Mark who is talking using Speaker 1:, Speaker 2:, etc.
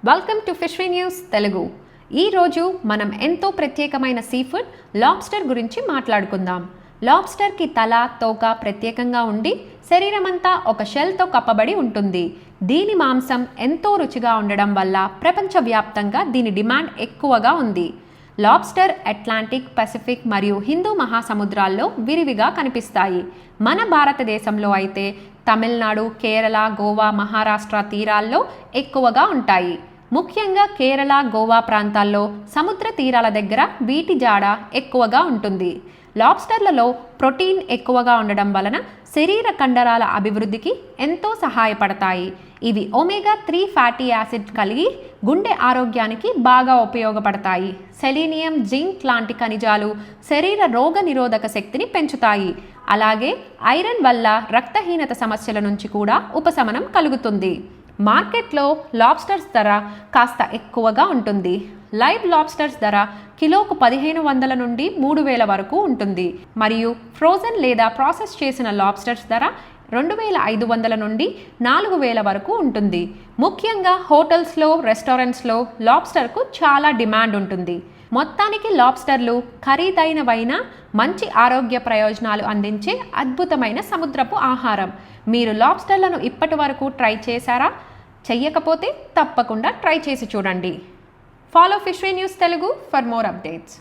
Speaker 1: Welcome to fishery news Telugu. ఈరోజు మనం ఎంతో ప్రత్యేకమైన సీ ఫుడ్ లాబ్స్టర్ గురించి మాట్లాడుకుందాం. లాబ్స్టర్కి తల, తోక ప్రత్యేకంగా ఉండి శరీరమంతా ఒక షెల్తో కప్పబడి ఉంటుంది. దీని మాంసం ఎంతో రుచిగా ఉండడం వల్ల ప్రపంచవ్యాప్తంగా దీని డిమాండ్ ఎక్కువగా ఉంది. లాబ్స్టర్ అట్లాంటిక్, పసిఫిక్ మరియు హిందూ మహాసముద్రాల్లో విరివిగా కనిపిస్తాయి. మన భారతదేశంలో అయితే తమిళనాడు, కేరళ, గోవా, మహారాష్ట్ర తీరాల్లో ఎక్కువగా ఉంటాయి. ముఖ్యంగా కేరళ, గోవా ప్రాంతాల్లో సముద్ర తీరాల దగ్గర వీటి జాడ ఎక్కువగా ఉంటుంది. లాబ్స్టర్లలో ప్రోటీన్ ఎక్కువగా ఉండడం వలన శరీర కండరాల అభివృద్ధికి ఎంతో సహాయపడతాయి. ఇవి ఒమేగా-3 ఫ్యాటీ యాసిడ్ కలిగి గుండె ఆరోగ్యానికి బాగా ఉపయోగపడతాయి. సెలీనియం, జింక్ లాంటి ఖనిజాలు శరీర రోగ నిరోధక శక్తిని పెంచుతాయి. అలాగే ఐరన్ వల్ల రక్తహీనత సమస్యల నుంచి కూడా ఉపశమనం కలుగుతుంది. మార్కెట్లో లాబ్స్టర్స్ ధర కాస్త ఎక్కువగా ఉంటుంది. లైవ్ లాబ్స్టర్స్ ధర కిలోకు 1500 నుండి 3000 వరకు ఉంటుంది. మరియు ఫ్రోజన్ లేదా ప్రాసెస్ చేసిన లాబ్స్టర్స్ ధర 2500 నుండి 4000 వరకు ఉంటుంది. ముఖ్యంగా హోటల్స్లో, రెస్టారెంట్స్లో లాబ్స్టర్కు చాలా డిమాండ్ ఉంటుంది. మొత్తానికి లాబ్స్టర్లు ఖరీదైనవైనా మంచి ఆరోగ్య ప్రయోజనాలు అందించే అద్భుతమైన సముద్రపు ఆహారం. మీరు లాబ్స్టర్లను ఇప్పటి వరకు ట్రై చేశారా? చెయ్యకపోతే తప్పకుండా ట్రై చేసి చూడండి. Follow fishery news Telugu for more updates.